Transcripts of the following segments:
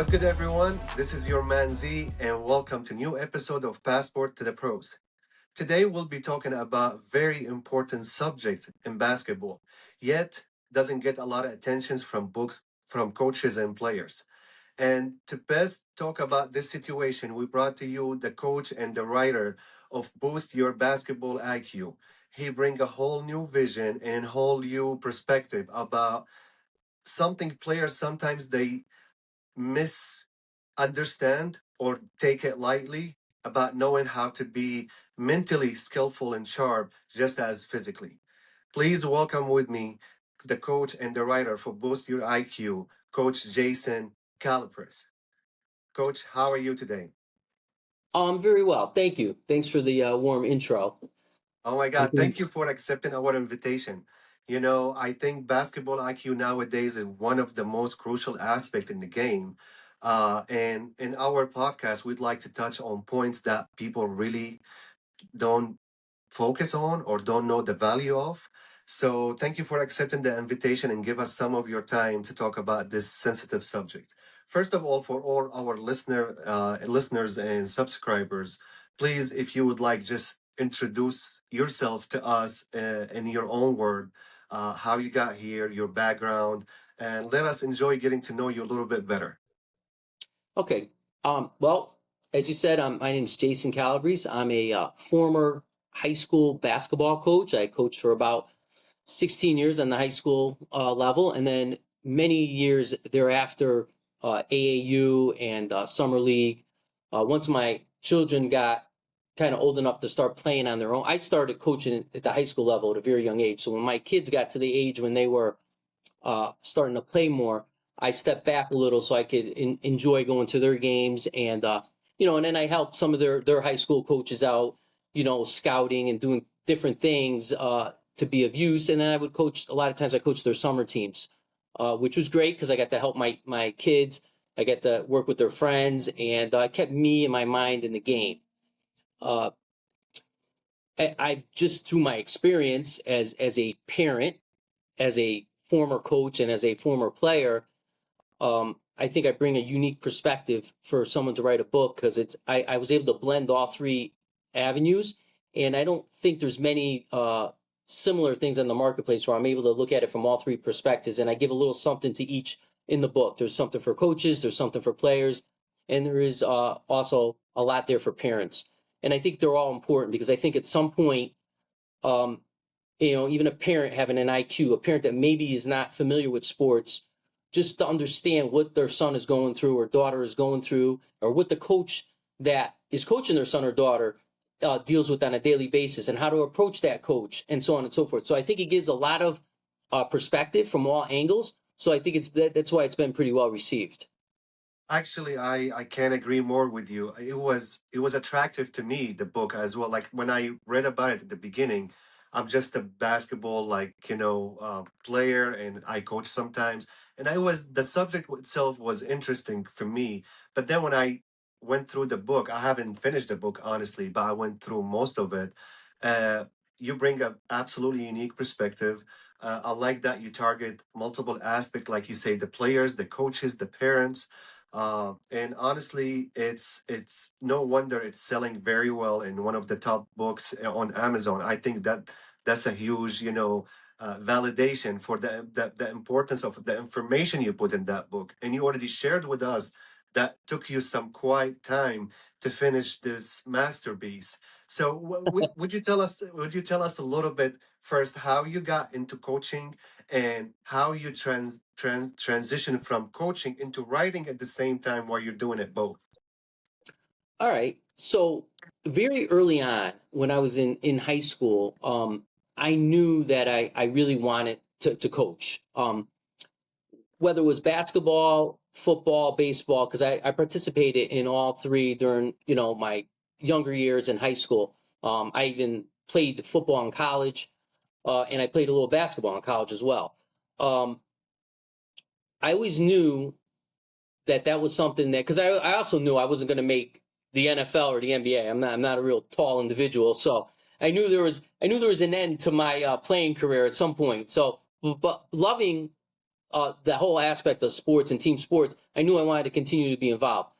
What's good, everyone? This is your man Z, and welcome to new episode of Passport to the Pros. Today, we'll be talking about very important subject in basketball, yet doesn't get a lot of attention from books, from coaches and players. And to best talk about this situation, we brought to you the coach and the writer of Boost Your Basketball IQ. He bring a whole new vision and whole new perspective about something players sometimes they misunderstand or take it lightly about knowing how to be mentally skillful and sharp just as physically. Please welcome with me the coach and the writer for Boost Your IQ, Coach Jason Calabrese. Coach, how are you today? Very well. Thank you. Thanks for the warm intro. Oh my I'm God, doing thank you for accepting our invitation. You know, I think basketball IQ nowadays is one of the most crucial aspects in the game. And in our podcast, we'd like to touch on points that people really don't focus on or don't know the value of. So thank you for accepting the invitation and give us some of your time to talk about this sensitive subject. First of all, for all our listeners and subscribers, please, if you would like, just introduce yourself to us in your own word, how you got here, your background, and let us enjoy getting to know you a little bit better. okay. Well, as you said, my name is Jason Calabrese. I'm a former high school basketball coach. I coached for about 16 years on the high school level, and then many years thereafter, AAU and summer league. Once my children got kind of old enough to start playing on their own, I started coaching at the high school level at a very young age. So when my kids got to the age when they were starting to play more, I stepped back a little so I could enjoy going to their games and then I helped some of their high school coaches out, scouting and doing different things to be of use. And then I would coach, a lot of times I coached their summer teams, which was great because I got to help my kids. I got to work with their friends and kept me and my mind in the game. Uh, I just through my experience as a parent, as a former coach and as a former player, I think I bring a unique perspective for someone to write a book because I was able to blend all three avenues, and I don't think there's many similar things in the marketplace where I'm able to look at it from all three perspectives, and I give a little something to each in the book. There's something for coaches, there's something for players, and there is also a lot there for parents. And I think they're all important because I think at some point, um, even a parent having an IQ, a parent that maybe is not familiar with sports, just to understand what their son is going through or daughter is going through, or what the coach that is coaching their son or daughter deals with on a daily basis, and how to approach that coach, and so on and so forth. So I think it gives a lot of perspective from all angles. So I think that's why it's been pretty well received. Actually, I can't agree more with you. It was attractive to me, the book as well. Like when I read about it at the beginning, I'm just a basketball player, and I coach sometimes. And I was the subject itself was interesting for me. But then when I went through the book, I haven't finished the book honestly, but I went through most of it. Uh, you bring a absolutely unique perspective. I like that you target multiple aspects, like you say, the players, the coaches, the parents, and honestly, it's no wonder it's selling very well in one of the top books on Amazon. I think that's a huge, validation for the importance of the information you put in that book. And you already shared with us that took you some quiet time to finish this masterpiece. So, would you tell us a little bit first how you got into coaching and how you transition from coaching into writing at the same time while you're doing it both. All right. So very early on, when I was in high school, I knew that I really wanted to coach. Whether it was basketball, football, baseball, because I participated in all three during my younger years in high school. I even played football in college, and I played a little basketball in college as well. Um, I always knew that was something that, because I also knew I wasn't going to make the NFL or the NBA. I'm not a real tall individual, so I knew there was an end to my playing career at some point. So, but loving the whole aspect of sports and team sports, I knew I wanted to continue to be involved.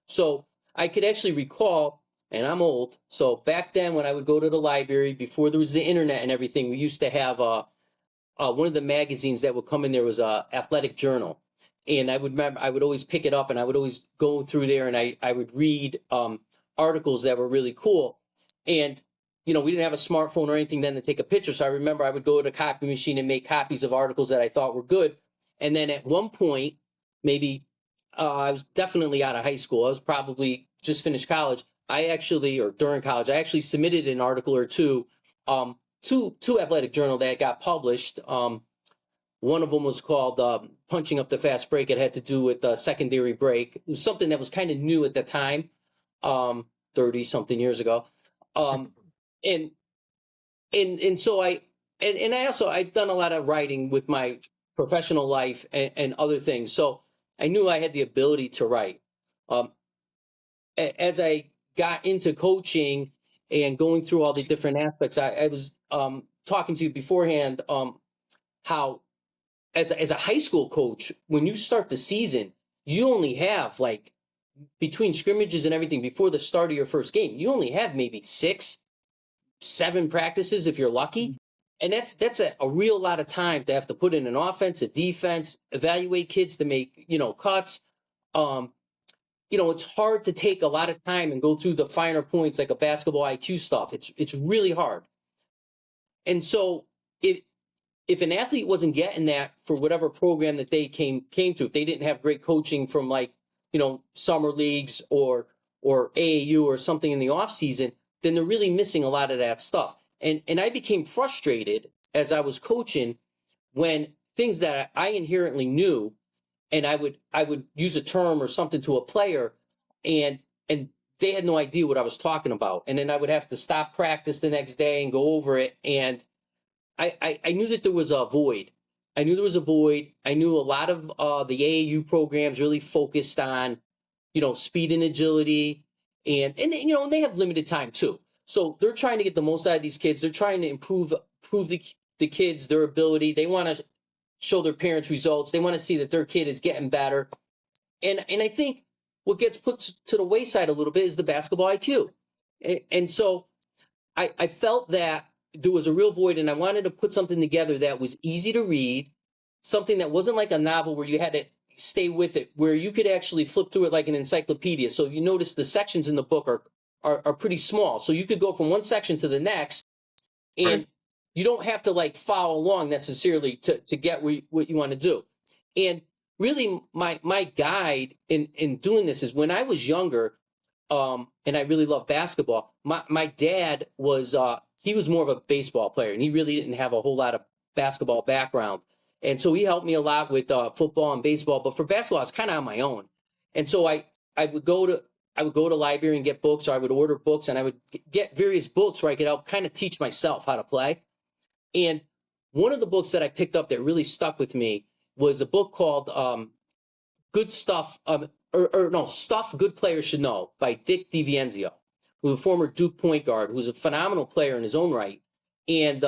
So I could actually recall, and I'm old, so back then when I would go to the library, before there was the internet and everything, we used to have one of the magazines that would come in there was a athletic journal. And I would remember, I would always pick it up and I would always go through there and I would read articles that were really cool. And, you know, we didn't have a smartphone or anything then to take a picture. So I remember I would go to the copy machine and make copies of articles that I thought were good. And then at one point, maybe I was definitely out of high school. I was probably just finished college. Or during college, I actually submitted an article or two to Athletic Journal that got published. One of them was called Punching Up the Fast Break. It had to do with secondary break. It was something that was kind of new at the time, 30-something years ago. And so I'd done a lot of writing with my professional life and other things. So I knew I had the ability to write. As I got into coaching and going through all the different aspects, I was talking to you beforehand how as a high school coach, when you start the season, you only have like between scrimmages and everything before the start of your first game, you only have maybe 6, 7 practices if you're lucky. And that's a real lot of time to have to put in an offense, a defense, evaluate kids to make, cuts. It's hard to take a lot of time and go through the finer points like a basketball IQ stuff. It's really hard. And so if an athlete wasn't getting that for whatever program that they came to, if they didn't have great coaching from summer leagues or AAU or something in the off season, then they're really missing a lot of that stuff. And I became frustrated as I was coaching when things that I inherently knew, and I would use a term or something to a player, and they had no idea what I was talking about. And then I would have to stop practice the next day and go over it. And I knew that there was a void. I knew there was a void. I knew a lot of the AAU programs really focused on, speed and agility, and they have limited time too. So they're trying to get the most out of these kids. They're trying to improve the kids, their ability. They want to show their parents results. They want to see that their kid is getting better. And I think what gets put to the wayside a little bit is the basketball IQ. And so I felt that there was a real void, and I wanted to put something together that was easy to read, something that wasn't like a novel where you had to stay with it, where you could actually flip through it like an encyclopedia. So you notice the sections in the book are pretty small. So you could go from one section to the next, and you don't have to follow along necessarily to get what you want to do. And really my guide in doing this is when I was younger, and I really loved basketball. My dad was he was more of a baseball player, and he really didn't have a whole lot of basketball background. And so he helped me a lot with football and baseball. But for basketball, I was kind of on my own. And so I would go to library and get books, or I would order books, and I would get various books where I could help kind of teach myself how to play. And one of the books that I picked up that really stuck with me was a book called Good Stuff, Stuff Good Players Should Know by Dick DiVincenzo, who was a former Duke point guard, who was a phenomenal player in his own right. And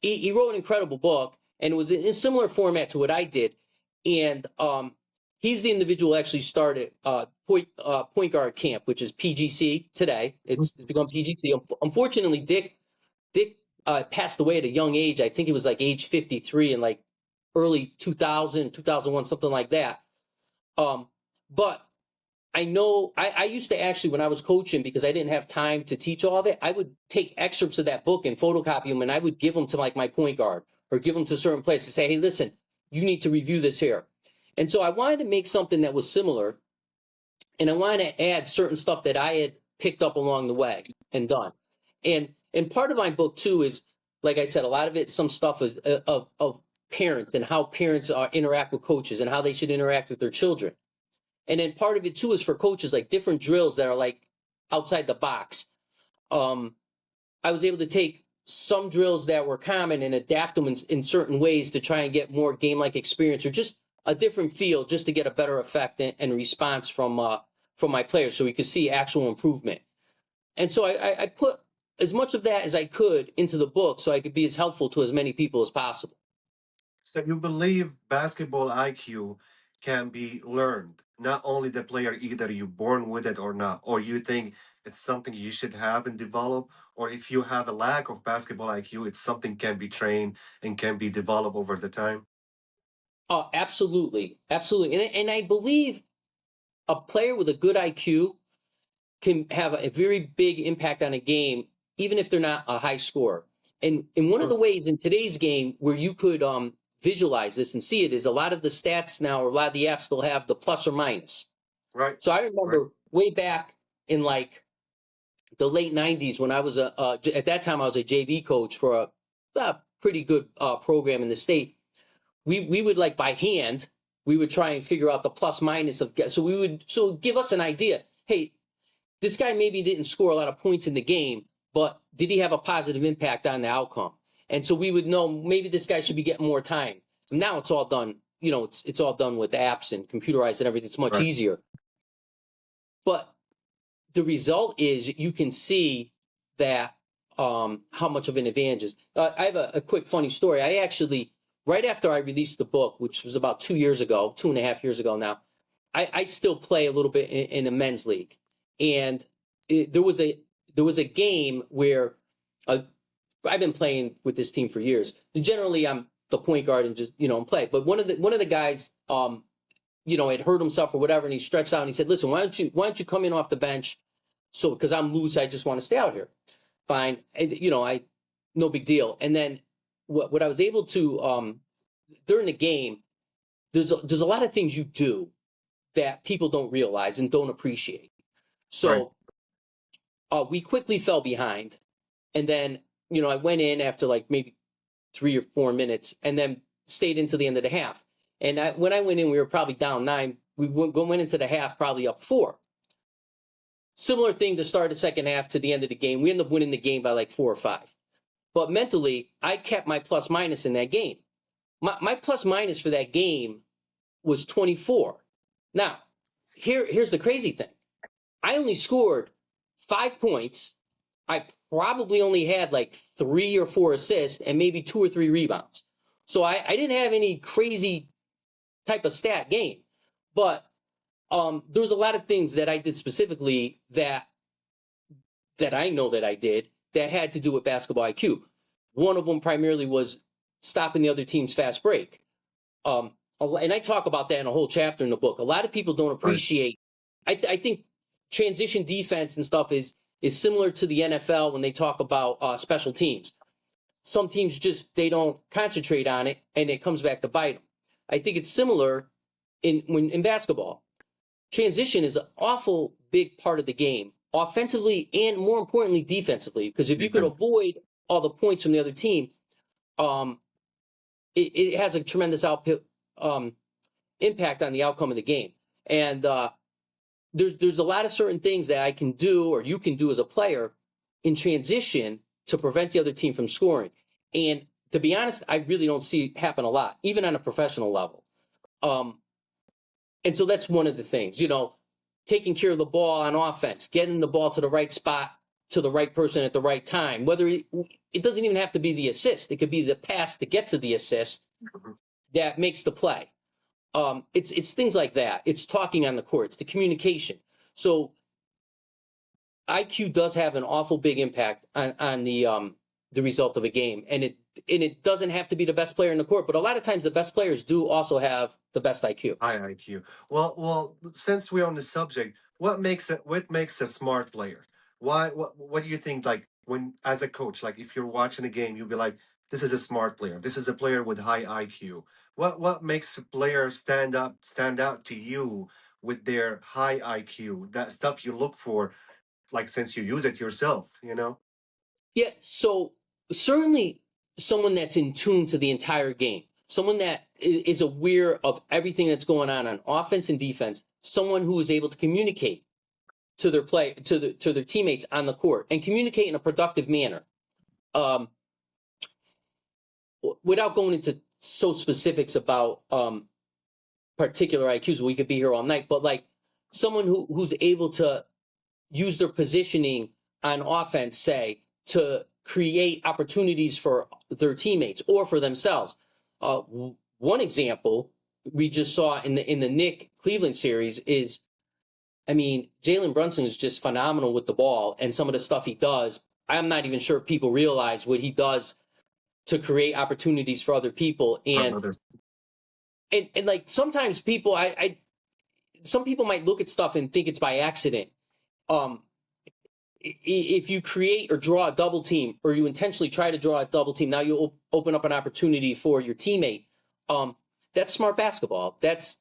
he wrote an incredible book, and it was in a similar format to what I did. And he's the individual who actually started point guard camp, which is PGC today. It's become PGC. Unfortunately, Dick passed away at a young age. I think it was age 53 in early 2000, 2001, something like that. But I know I used to actually, when I was coaching, because I didn't have time to teach all of it, I would take excerpts of that book and photocopy them, and I would give them to my point guard or give them to certain places to say, hey, listen, you need to review this here. And so I wanted to make something that was similar, and I wanted to add certain stuff that I had picked up along the way and done. And part of my book too is, like I said, a lot of it, some stuff is, of parents and how parents interact with coaches and how they should interact with their children. And then part of it too is for coaches, different drills that are outside the box. I was able to take some drills that were common and adapt them in certain ways to try and get more game-like experience, or just a different feel, just to get a better effect and response from my players, so we could see actual improvement. And so I put as much of that as I could into the book so I could be as helpful to as many people as possible. So you believe basketball IQ can be learned, not only the player, either you're born with it or not, or you think it's something you should have and develop, or if you have a lack of basketball IQ, it's something can be trained and can be developed over the time. Oh, absolutely, absolutely, and I believe a player with a good IQ can have a very big impact on a game, even if they're not a high scorer. And one of the Sure. ways in today's game where you could visualize this and see it is a lot of the stats now, or a lot of the apps, they'll have the plus or minus. Right. So I Right. remember way back in like the late '90s when I was at that time I was a JV coach for a pretty good program in the state. We would like by hand we would try and figure out the plus minus of so give us an idea. Hey, this guy maybe didn't score a lot of points in the game, but did he have a positive impact on the outcome? And so we would know maybe this guy should be getting more time. And now it's all done, it's all done with apps and computerized and everything. It's much Right. easier. But the result is you can see that how much of an advantage is. I have a quick funny story. I actually, right after I released the book, which was about 2 years ago, 2.5 years ago now, I still play a little bit in a men's league, and there was a game where I've been playing with this team for years. Generally, I'm the point guard and just play. But one of the guys had hurt himself or whatever, and he stretched out and he said, "Listen, why don't you come in off the bench? So because I'm loose, I just want to stay out here." Fine, and, I no big deal. And then what I was able to during the game, there's a lot of things you do that people don't realize and don't appreciate. Right. So we quickly fell behind, and then I went in after like maybe 3 or 4 minutes, and then stayed into the end of the half. And when I went in, we were probably down 9. We went into the half probably up 4. Similar thing to start the second half to the end of the game. We ended up winning the game by like 4 or 5. But mentally, I kept my plus minus in that game. My plus minus for that game was 24. Now, here's the crazy thing. I only scored 5 points. I probably only had like 3 or 4 assists and maybe 2 or 3 rebounds. So I didn't have any crazy type of stat game. But there was a lot of things that I did specifically that I know that I did that had to do with basketball IQ. One of them primarily was stopping the other team's fast break. And I talk about that in a whole chapter in the book. A lot of people don't Right. appreciate. I think transition defense and stuff is similar to the NFL when they talk about special teams. Some teams they don't concentrate on it, and it comes back to bite them. I think it's similar in basketball. Transition is an awful big part of the game, offensively and more importantly defensively. Because if you could Defense. avoid all the points from the other team, um, it has a tremendous impact on the outcome of the game. And there's a lot of certain things that I can do or you can do as a player in transition to prevent the other team from scoring. And to be honest, I really don't see it happen a lot, even on a professional level. And so that's one of the things, taking care of the ball on offense, getting the ball to the right spot, to the right person at the right time. Whether it doesn't even have to be the assist. It could be the pass to get to the assist Mhm. that makes the play. It's things like that. It's talking on the court. It's the communication. So IQ does have an awful big impact on the result of a game, and it doesn't have to be the best player in the court, but a lot of times the best players do also have the best IQ. High IQ. Well, since we're on the subject, what makes a smart player? Why? What do you think? Like when, as a coach, like if you're watching a game, you'll be like, "This is a smart player. This is a player with high IQ." What makes a player stand out to you with their high IQ? That stuff you look for, like since you use it yourself. Yeah, so certainly someone that's in tune to the entire game, someone that is aware of everything that's going on offense and defense, someone who is able to communicate to their teammates on the court and communicate in a productive manner. Um, without going into so specifics about particular IQs, we could be here all night, but like someone who's able to use their positioning on offense, say, to create opportunities for their teammates or for themselves. one example we just saw in the Nick Cleveland series is, I mean, Jalen Brunson is just phenomenal with the ball, and some of the stuff he does, I'm not even sure people realize what he does to create opportunities for other people. For other. And like sometimes people, some people might look at stuff and think it's by accident. Um, if you create or draw a double team, or you intentionally try to draw a double team, now you open up an opportunity for your teammate. That's smart basketball. That's,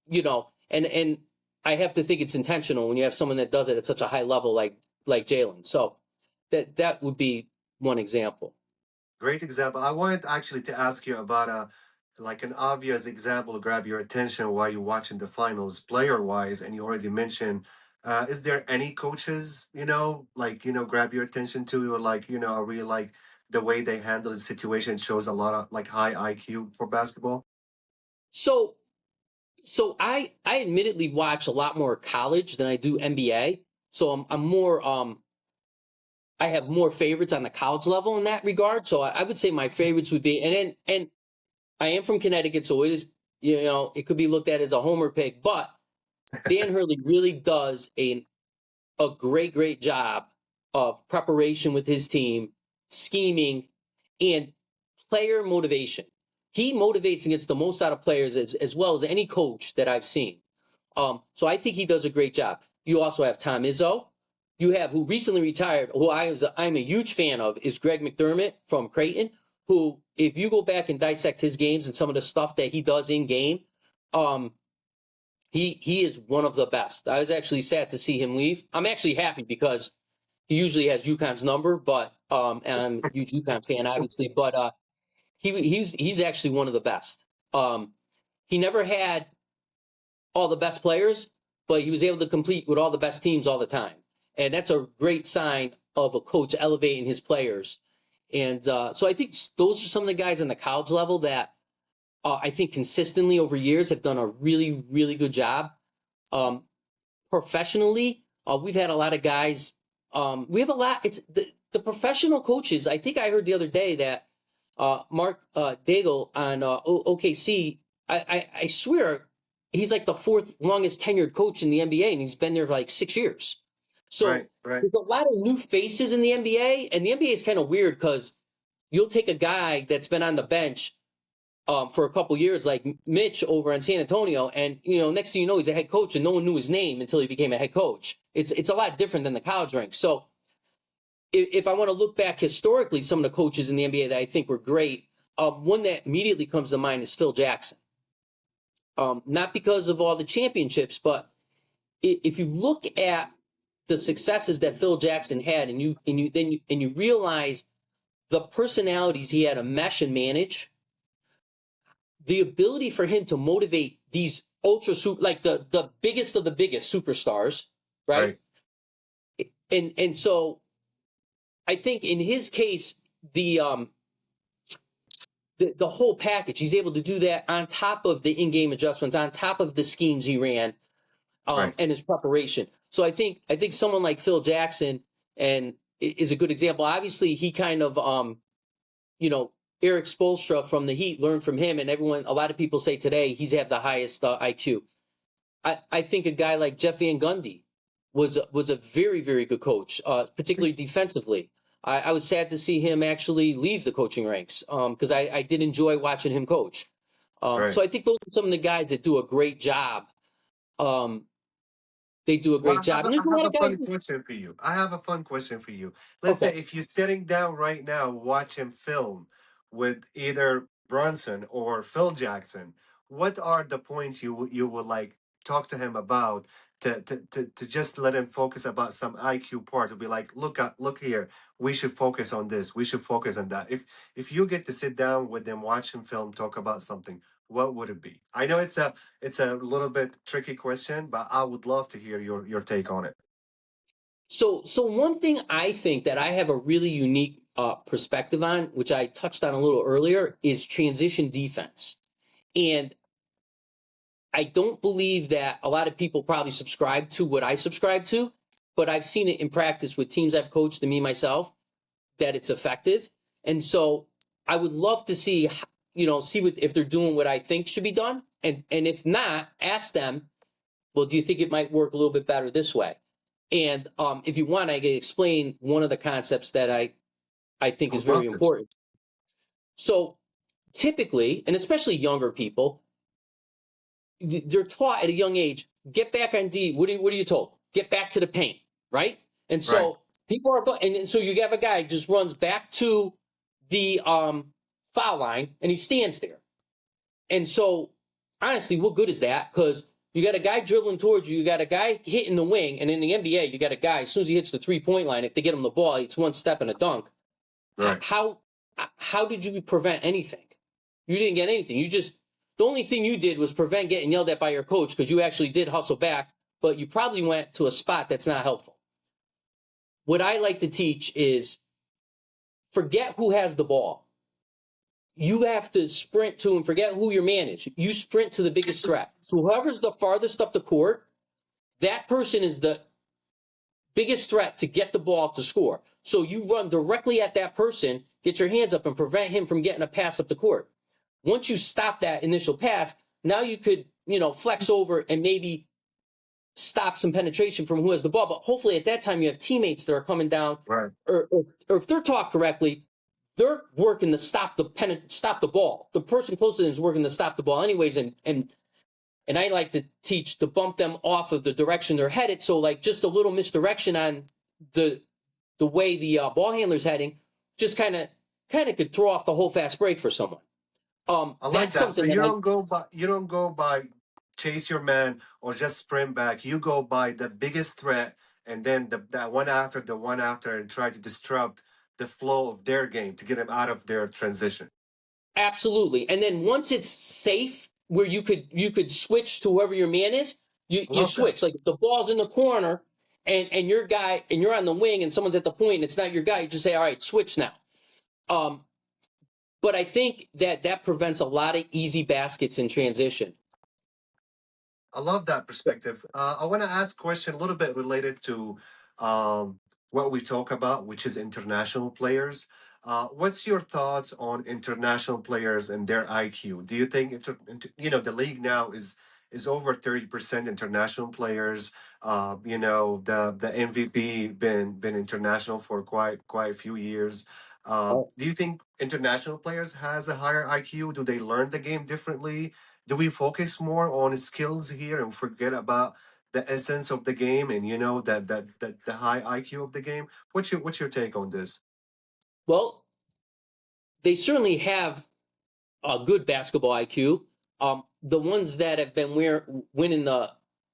you know, and I have to think it's intentional when you have someone that does it at such a high level like Jalen. So that would be one example. Great example. I wanted actually to ask you about a like an obvious example to grab your attention while you're watching the finals, player wise, and you already mentioned. Is there any coaches, like grab your attention to, or like I really like the way they handle the situation shows a lot of like high IQ for basketball. So I admittedly watch a lot more college than I do NBA. So I'm more I have more favorites on the college level in that regard. So I would say my favorites would be, and I am from Connecticut, so it is, it could be looked at as a homer pick, but Dan Hurley really does a great job of preparation with his team, scheming, and player motivation. He motivates and gets the most out of players as well as any coach that I've seen. So I think he does a great job. You also have Tom Izzo. You have, who recently retired, who I'm a huge fan of, is Greg McDermott from Creighton, who, if you go back and dissect his games and some of the stuff that he does in game, he is one of the best. I was actually sad to see him leave. I'm actually happy because he usually has UConn's number, but and I'm a huge UConn fan, obviously. But he's actually one of the best. He never had all the best players, but he was able to compete with all the best teams all the time, and that's a great sign of a coach elevating his players. And so I think those are some of the guys on the college level that I think consistently over years have done a really good job. Professionally, we've had a lot of guys. We have a lot. It's the professional coaches. I think I heard the other day that Mark Daigle on OKC. I swear he's like the fourth longest tenured coach in the NBA, and he's been there for like 6 years. So Right. there's a lot of new faces in the NBA, and the NBA is kind of weird because you'll take a guy that's been on the bench for a couple years, like Mitch over in San Antonio, and next thing you know, he's a head coach, and no one knew his name until he became a head coach. It's a lot different than the college ranks. So if I want to look back historically, some of the coaches in the NBA that I think were great, one that immediately comes to mind is Phil Jackson. Not because of all the championships, but if you look at the successes that Phil Jackson had, and you realize the personalities he had to mesh and manage, the ability for him to motivate these like the biggest of the biggest superstars, right? And so I think in his case, the whole package, he's able to do that on top of the in-game adjustments, on top of the schemes he ran, and his preparation. So I think someone like Phil Jackson and is a good example. Obviously, he kind of Eric Spoelstra from the Heat learned from him, and a lot of people say today he's have the highest IQ. I think a guy like Jeff Van Gundy was a very good coach, particularly defensively. I was sad to see him actually leave the coaching ranks because I did enjoy watching him coach. So I think those are some of the guys that do a great job. They do a Well, great job. And I there's a have lot a of guys. fun question for you. I have a fun question for you. Let's say Okay. if you're sitting down right now watching film with either Bronson or Phil Jackson, what are the points you would like talk to him about to just let him focus about some IQ part to be like, look here, we should focus on this, we should focus on that. If you get to sit down with them, watch him film, talk about something, what would it be? I know it's a little bit tricky question, but I would love to hear your take on it. So one thing I think that I have a really unique perspective on, which I touched on a little earlier, is transition defense. And I don't believe that a lot of people probably subscribe to what I subscribe to, but I've seen it in practice with teams I've coached and me myself that it's effective. And so I would love to see see if they're doing what I think should be done. And if not, ask them, well, do you think it might work a little bit better this way? And if you want, I can explain one of the concepts that I think I is would very love to. important. So typically, and especially younger people, they're taught at a young age, get back on D. What are you told? Get back to the paint, right? And Right. so people are going, and so you have a guy just runs back to the foul line and he stands there. And so honestly, what good is that? Because you got a guy dribbling towards you, you got a guy hitting the wing, and in the NBA, you got a guy, as soon as he hits the 3-point line, if they get him the ball, it's one step and a dunk. Right. How did you prevent anything? You didn't get anything. The only thing you did was prevent getting yelled at by your coach because you actually did hustle back, but you probably went to a spot that's not helpful. What I like to teach is forget who has the ball. You have to sprint to and forget who your man is. You sprint to the biggest threat. So whoever's the farthest up the court, that person is the biggest threat to get the ball to score. So you run directly at that person, get your hands up and prevent him from getting a pass up the court. Once you stop that initial pass, now you could, flex over and maybe stop some penetration from who has the ball. But hopefully at that time you have teammates that are coming down, Right. or if they're taught correctly, they're working to stop the ball. The person closest to them is working to stop the ball anyways, and I like to teach to bump them off of the direction they're headed. So like just a little misdirection on the way the ball handler's heading, just kind of could throw off the whole fast break for someone. I like That's that. So something that you don't go by chase your man or just sprint back. You go by the biggest threat and then that one after and try to disrupt the flow of their game to get them out of their transition. absolutely. And then once it's safe, where you could switch to whoever your man is, I you love that. switch. Like if the ball's in the corner and your guy and you're on the wing and someone's at the point and it's not your guy, you just say, all right, switch now. But I think that prevents a lot of easy baskets in transition. I love that perspective. I want to ask a question a little bit related to um, what we talk about, which is international players. What's your thoughts on international players and their IQ? Do you think the league now is over 30% international players? The MVP been international for quite a few years. Do you think international players has a higher IQ? Do they learn the game differently? Do we focus more on skills here and forget about the essence of the game and that the high IQ of the game? What's your take on this? Well, they certainly have a good basketball IQ. The ones that have been winning the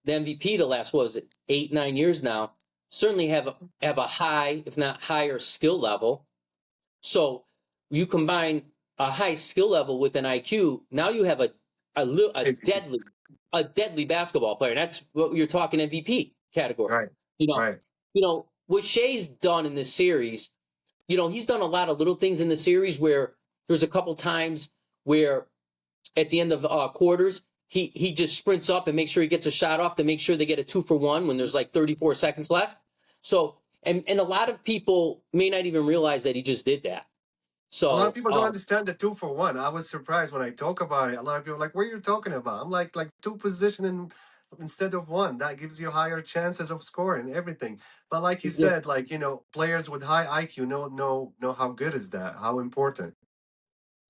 MVP the last, what was it, 8-9 years now, certainly have a high, if not higher, skill level. So you combine a high skill level with an IQ, now you have a MVP. deadly basketball player. That's what you're talking MVP category. Right, You know, right. what Shai's done in this series. He's done a lot of little things in the series where there's a couple times where at the end of quarters, he just sprints up and makes sure he gets a shot off to make sure they get a 2-for-1 when there's like 34 seconds left. So, and a lot of people may not even realize that he just did that. A lot of So, people don't understand the 2-for-1. I was surprised when I talk about it. A lot of people are like, what are you talking about? I'm like two position instead of one. That gives you higher chances of scoring everything. But like you yeah. said, players with high IQ know how good is that? How important?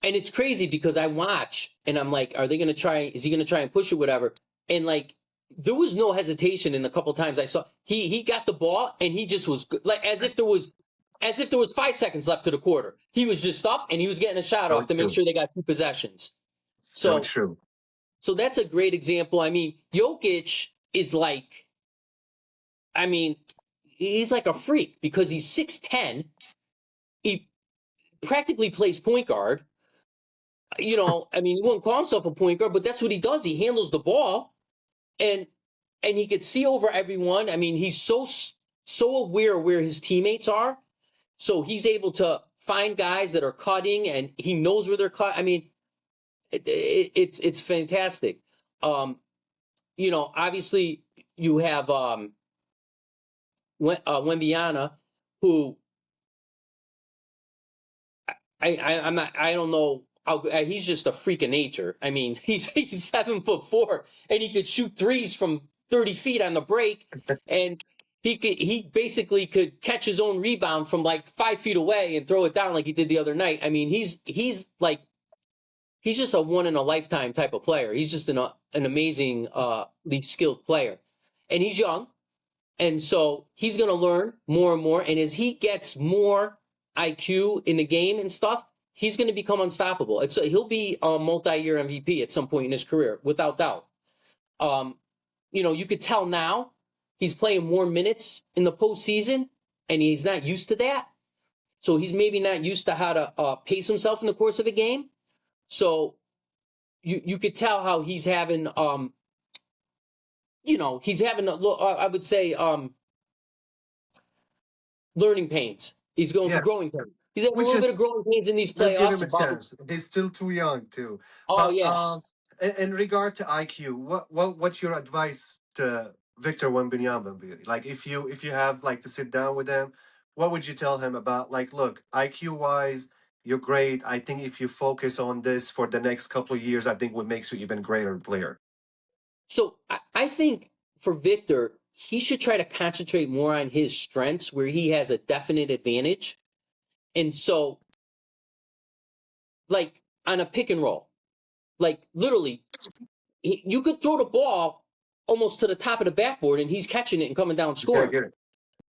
And it's crazy because I watch and I'm like, are they going to try? Is he going to try and push it, whatever? And like, there was no hesitation in a couple times I saw. He got the ball and he just was like as if there was 5 seconds left to the quarter. He was just up and he was getting a shot So off to make true. sure they got 2 possessions. So So true. so that's a great example. I mean, Jokic is like, I mean, he's like a freak because he's 6'10". He practically plays point guard. I mean, he wouldn't call himself a point guard, but that's what he does. He handles the ball, and he could see over everyone. I mean, he's so aware where his teammates are, so he's able to find guys that are cutting, and he knows where they're cut. I mean, it's fantastic. Obviously you have Wembanyama, who I'm not. I don't know he's just a freak of nature. I mean, he's 7'4" and he could shoot threes from 30 feet on the break, and he basically could catch his own rebound from like 5 feet away and throw it down like he did the other night. I mean, he's just a one in a lifetime type of player. He's just an amazing skilled player, and he's young, and so he's going to learn more and more. And as he gets more IQ in the game and stuff, he's going to become unstoppable. He'll be a multi-year MVP at some point in his career, without doubt. You could tell now he's playing more minutes in the postseason, and he's not used to that. So he's maybe not used to how to pace himself in the course of a game. So you could tell how he's having, he's having, I would say, learning pains. He's going through growing pains. He's having a Which little is bit of growing pains in these Just give him playoffs. a chance. He's still too young too. Oh, But yeah. in regard to IQ, what's your advice to Victor Wembanyama? Really? Like if you have like to sit down with him, what would you tell him about like, look, IQ wise, you're great. I think if you focus on this for the next couple of years, I think what makes you even greater player. So I think for Victor, he should try to concentrate more on his strengths where he has a definite advantage. And so, like on a pick and roll, like literally, you could throw the ball almost to the top of the backboard and he's catching it and coming down He's gonna scoring. get it.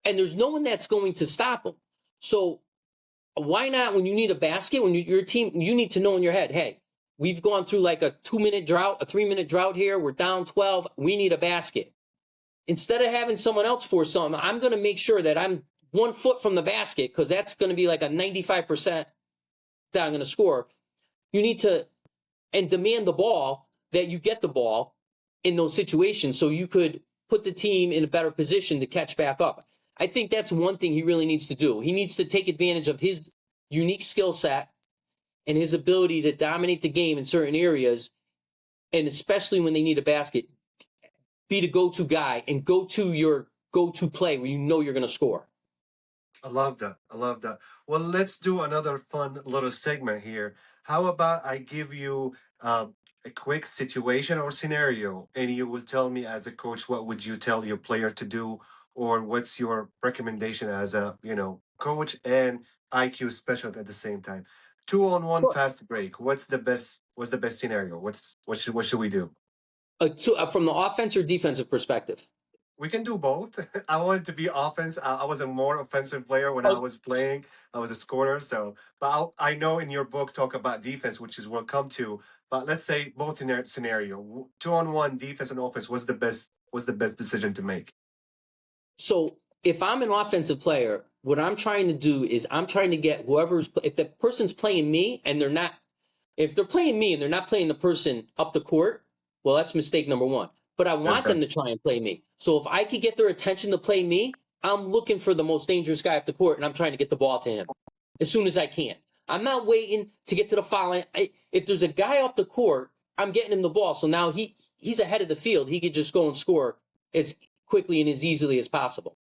And there's no one that's going to stop him. So why not, when you need a basket, when your team, you need to know in your head, hey, we've gone through like a 2-minute drought, a 3-minute drought here. We're down 12. We need a basket. Instead of having someone else force something, I'm going to make sure that I'm 1 foot from the basket, because that's going to be like a 95% that I'm going to score. You need to and demand the ball, that you get the ball in those situations so you could put the team in a better position to catch back up. I think that's one thing he really needs to do. He needs to take advantage of his unique skill set and his ability to dominate the game in certain areas, and especially when they need a basket, be the go-to guy and go to your go-to play where you know you're going to score. I love that. I love that. Well, let's do another fun little segment here. How about I give you a quick situation or scenario, and you will tell me as a coach what would you tell your player to do, or what's your recommendation as a coach and IQ specialist at the same time. 2-on-1 Sure. fast break. What's the best scenario? What should we do? From the offense or defensive perspective? We can do both. I wanted to be offense. I was a more offensive player when I Oh, was playing. I was a scorer. So, but I know in your book talk about defense, which is we'll come to. But let's say both in that scenario, 2-on-1 defense and offense. What's the best? What's the best decision to make? so if I'm an offensive player, what I'm trying to do is I'm trying to get if the person's playing me and they're not, if they're playing me and they're not playing the person up the court, well, that's mistake number one. But I That's want done. them to try and play me. So if I could get their attention to play me, I'm looking for the most dangerous guy up the court and I'm trying to get the ball to him as soon as I can. I'm not waiting to get to the foul line. If there's a guy up the court, I'm getting him the ball. So now he's ahead of the field. He could just go and score as quickly and as easily as possible.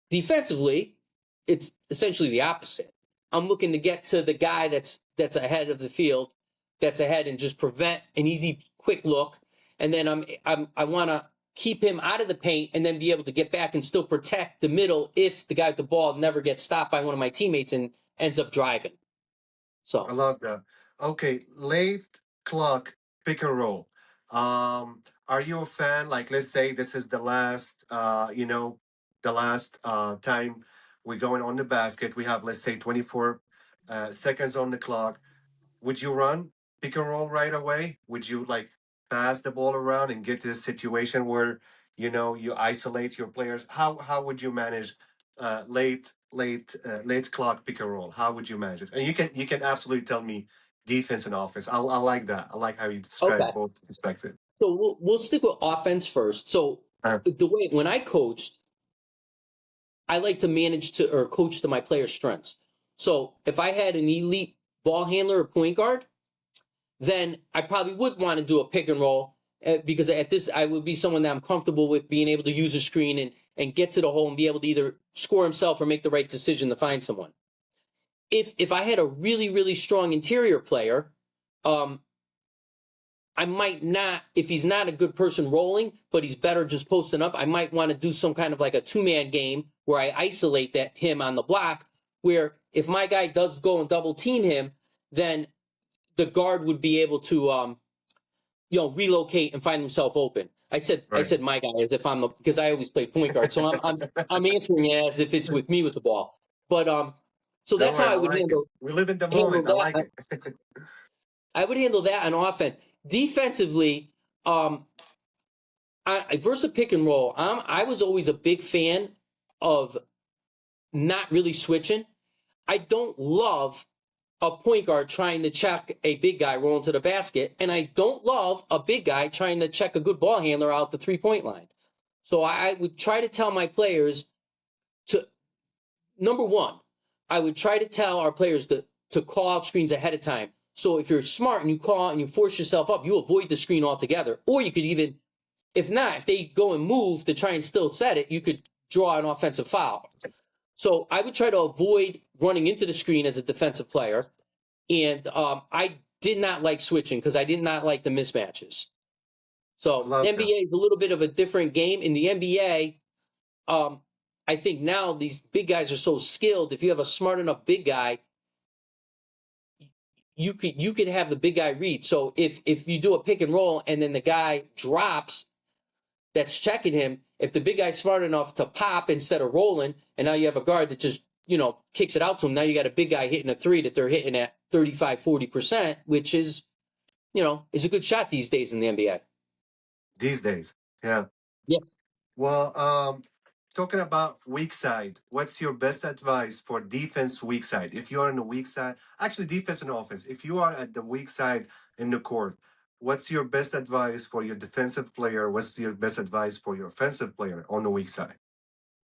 Defensively, it's essentially the opposite. I'm looking to get to the guy that's ahead of the field, that's ahead, and just prevent an easy, quick look. And then I want to keep him out of the paint and then be able to get back and still protect the middle if the guy with the ball never gets stopped by one of my teammates and ends up driving. I So, love that. Okay, late clock pick and roll. Are you a fan? Like, let's say this is the last, the last time we're going on the basket. We have, let's say, 24 seconds on the clock. Would you run pick and roll right away? Would you like pass the ball around and get to a situation where you isolate your players? How would you manage late clock pick and roll? How would you manage it? And you can absolutely tell me defense and offense. I like that. I like how you describe okay. both perspectives. So we'll stick with offense first. So Uh, the way when I coached, I like to manage to or coach to my players' strengths. So if I had an elite ball handler or point guard, then I probably would want to do a pick and roll, because at this I would be someone that I'm comfortable with being able to use a screen and get to the hole and be able to either score himself or make the right decision to find someone. if I had a really, really strong interior player, I might not, if he's not a good person rolling, but he's better just posting up, I might want to do some kind of like a two-man game where I isolate him on the block, where if my guy does go and double team him, then the guard would be able to relocate and find himself open. I said my guy as if I'm because I always play point guard, so I'm answering it as if it's with me with the ball. But so Don't that's how worry, I I would like it. We live in the moment. I like that. it. I would handle that on offense. Defensively, versus pick and roll, I was always a big fan of not really switching. I don't love a point guard trying to check a big guy rolling to the basket, and I don't love a big guy trying to check a good ball handler out the 3-point line. So I would try to tell my players to, number one, I would try to tell our players to call out screens ahead of time. So if you're smart and you call out and you force yourself up, you avoid the screen altogether. Or you could even, if they go and move to try and still set it, you could draw an offensive foul. So I would try to avoid running into the screen as a defensive player. And I did not like switching because I did not like the mismatches. So NBA is a little bit of a different game. In the NBA, I think now these big guys are so skilled. If you have a smart enough big guy, you could have the big guy read. So if you do a pick and roll and then the guy drops that's checking him, if the big guy's smart enough to pop instead of rolling, and now you have a guard that just kicks it out to him, now you got a big guy hitting a three that they're hitting at 35-40%, which is is a good shot these days in the NBA. These days, yeah. Yeah. Well, talking about weak side, what's your best advice for defense weak side? If you are on the weak side, actually defense and offense, if you are at the weak side in the court, what's your best advice for your defensive player? What's your best advice for your offensive player on the weak side?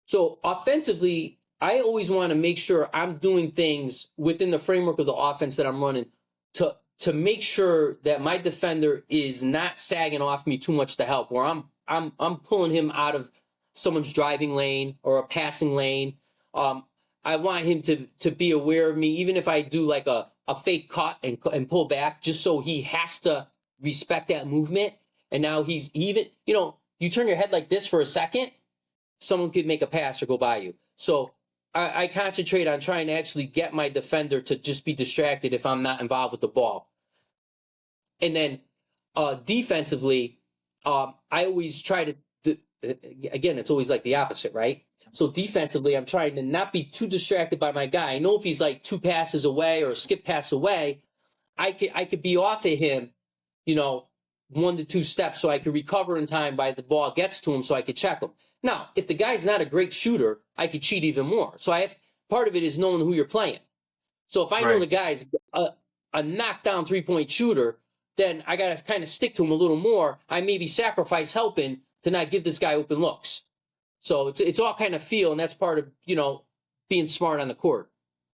So offensively, I always want to make sure I'm doing things within the framework of the offense that I'm running to make sure that my defender is not sagging off me too much to help, where I'm pulling him out of someone's driving lane or a passing lane. I want him to be aware of me, even if I do like a fake cut and pull back, just so he has to respect that movement. And now he's even, you turn your head like this for a second, someone could make a pass or go by you. So I concentrate on trying to actually get my defender to just be distracted if I'm not involved with the ball. And then defensively, I always try to, again, it's always like the opposite, right? So defensively, I'm trying to not be too distracted by my guy. I know if he's like 2 passes away or a skip pass away, I could be off of him, 1 to 2 steps, so I could recover in time by the ball gets to him, so I could check him. Now, if the guy's not a great shooter, I could cheat even more. So part of it is knowing who you're playing. So if I know the guy's a knockdown 3-point shooter, then I got to kind of stick to him a little more. I maybe sacrifice helping to not give this guy open looks. So it's all kind of feel, and that's part of, being smart on the court.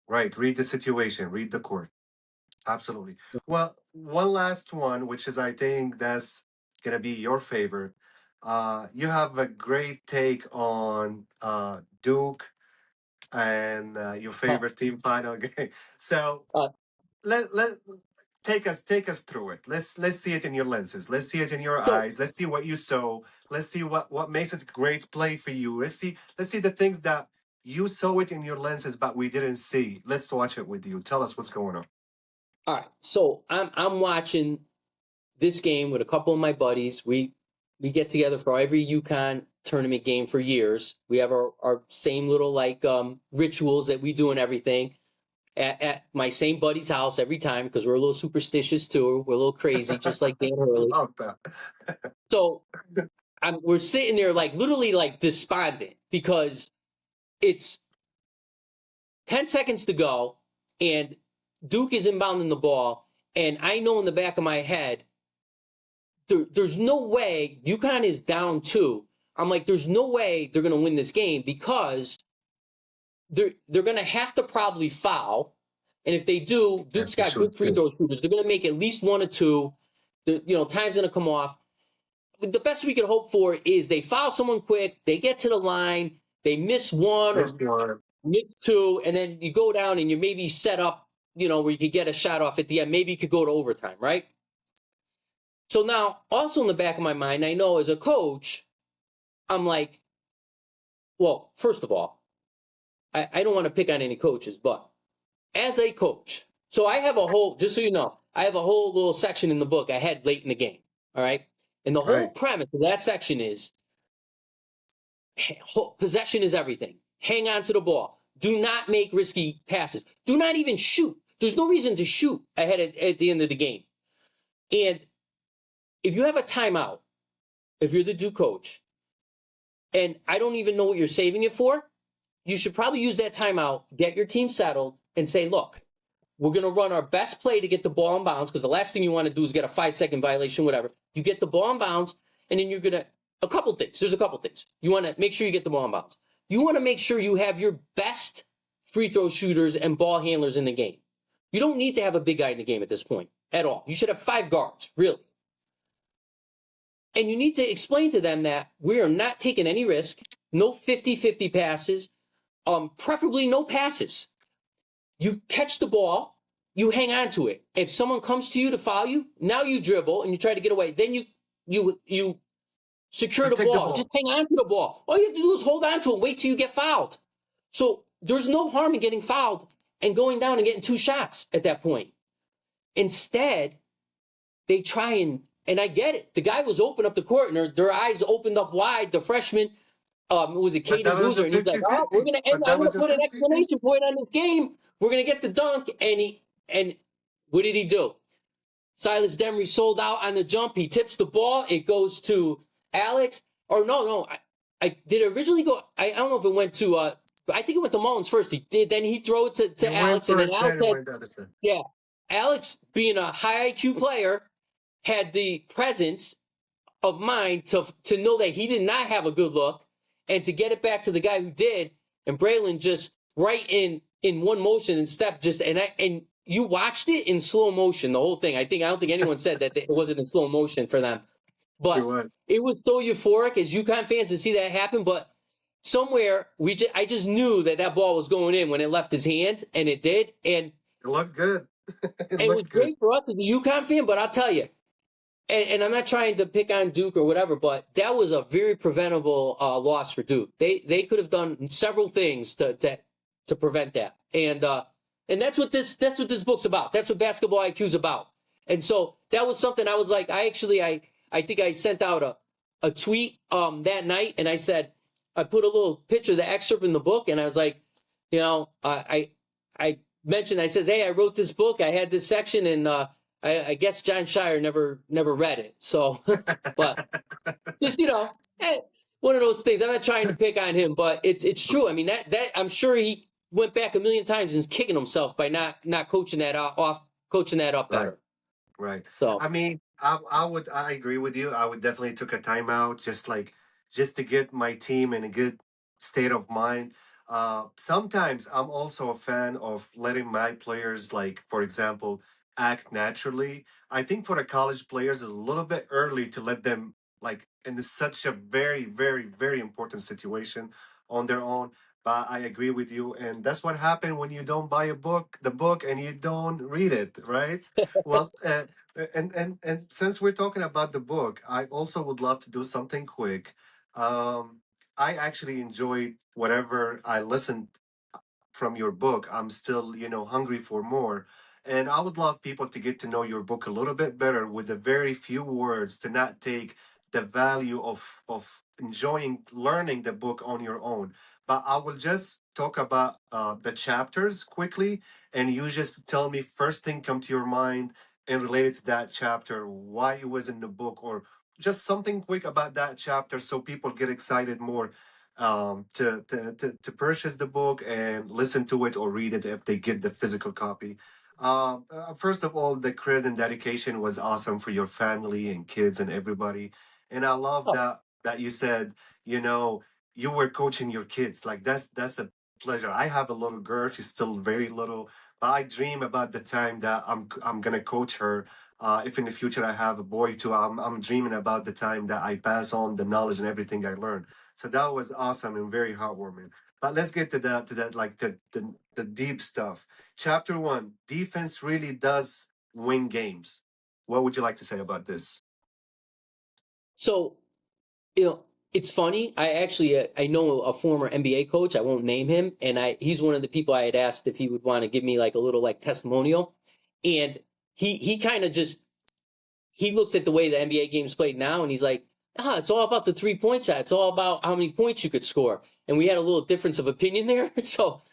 Right. Read the situation, read the court. Absolutely. Well, one last one, which is, I think that's going to be your favorite. You have a great take on Duke and your favorite team final game. So let take us through it. Let's see it in your lenses. Let's see it in your eyes. Let's see what you saw. Let's see what makes it a great play for you. Let's see the things that you saw it in your lenses, but we didn't see. Let's watch it with you. Tell us what's going on. All right. So I'm watching this game with a couple of my buddies. We get together for every UConn tournament game for years. We have our same little rituals that we do and everything at my same buddy's house every time, because we're a little superstitious too. We're a little crazy, just like Dan Hurley. So we're sitting there literally despondent because it's 10 seconds to go and Duke is inbounding the ball, and I know in the back of my head, there's no way UConn is down 2. I'm like, there's no way they're going to win this game because they're going to have to probably foul. And if they do, Duke's got good free throw shooters. They're going to make at least 1 or 2. Time's going to come off. The best we could hope for is they foul someone quick, they get to the line, they miss one miss two, and then you go down and you maybe set up, where you could get a shot off at the end. Maybe you could go to overtime, right? So now, also in the back of my mind, I know as a coach, I'm like, well, first of all, I don't want to pick on any coaches, but as a coach, so I have a whole, just so you know, I have a whole little section in the book I had late in the game. All right. And the whole Right. premise of that section is possession is everything. Hang on to the ball. Do not make risky passes. Do not even shoot. There's no reason to shoot ahead at the end of the game. And if you have a timeout, if you're the Duke coach, and I don't even know what you're saving it for, you should probably use that timeout, get your team settled, and say, look, we're going to run our best play to get the ball in bounds, because the last thing you want to do is get a 5-second violation, whatever. You get the ball in bounds, and then you're going to, a couple things. There's a couple things. You want to make sure you get the ball in bounds. You want to make sure you have your best free throw shooters and ball handlers in the game. You don't need to have a big guy in the game at this point at all. You should have 5 guards, really. And you need to explain to them that we are not taking any risk, no 50-50 passes, preferably no passes. You catch the ball, you hang on to it. If someone comes to you to foul you, now you dribble and you try to get away. Then you secure the ball. Just hang on to the ball. All you have to do is hold on to it and wait till you get fouled. So there's no harm in getting fouled and going down and getting 2 shots at that point. Instead, they try and I get it. The guy was open up the court and their eyes opened up wide. The freshman, was it Caden Boozer? And he's like, oh, we're going to end. I'm going to put an exclamation point on this game. We're going to get the dunk. And what did he do? Silas Demery sold out on the jump. He tips the ball. It goes to Alex. Or no. I did it originally go. I don't know if it went to, I think it went to Mullins first. He did. Then he threw it to Alex. And then Alex yeah. Alex, being a high IQ player, had the presence of mind to know that he did not have a good look and to get it back to the guy who did. And Braylon just right in one motion and step just and you watched it in slow motion, the whole thing. I don't think anyone said that it wasn't in slow motion for them. But it was so euphoric as UConn fans to see that happen. But somewhere I just knew that ball was going in when it left his hand, and it did. And it looked good. it was great for us as a UConn fan, but I'll tell you, and I'm not trying to pick on Duke or whatever, but that was a very preventable loss for Duke. They could have done several things to prevent that, and that's what this book's about. That's what basketball IQ is about. And so that was something I was like, I think I sent out a tweet that night, and I said, I put a little picture of the excerpt in the book, and I was like, I mentioned, I says, hey, I wrote this book, I had this section, and I guess John Shire never read it. So, but just, one of those things. I'm not trying to pick on him, but it's true. I mean, that I'm sure he went back a million times and is kicking himself by not coaching that coaching that up better. Right. So, I mean, I agree with you. I would definitely took a timeout just to get my team in a good state of mind. Sometimes I'm also a fan of letting my players, like for example, act naturally. I think for the college players, it's a little bit early to let them like in such a very, very, very important situation on their own. But I agree with you, and that's what happened when you don't buy the book, and you don't read it, right? Well, and since we're talking about the book, I also would love to do something quick. I actually enjoyed whatever I listened from your book. I'm still, hungry for more. And I would love people to get to know your book a little bit better with a very few words, to not take the value of enjoying learning the book on your own. But I will just talk about the chapters quickly, and you just tell me first thing come to your mind and related to that chapter, why it was in the book, or just something quick about that chapter so people get excited more to purchase the book and listen to it or read it if they get the physical copy. First of all, the credit and dedication was awesome for your family and kids and everybody, and I love oh, that you said you were coaching your kids. Like that's a pleasure. I have a little girl. She's still very little, but I dream about the time that I'm gonna coach her. If in the future I have a boy too, I'm dreaming about the time that I pass on the knowledge and everything I learned. So that was awesome and very heartwarming. But let's get to that like the deep stuff. Chapter one: defense really does win games. What would you like to say about this? So, it's funny. I actually I know a former NBA coach. I won't name him, and he's one of the people I had asked if he would want to give me like a little like testimonial, and he kind of just he looks at the way the NBA game's played now, and he's like, it's all about the 3 point shot. It's all about how many points you could score. And we had a little difference of opinion there. So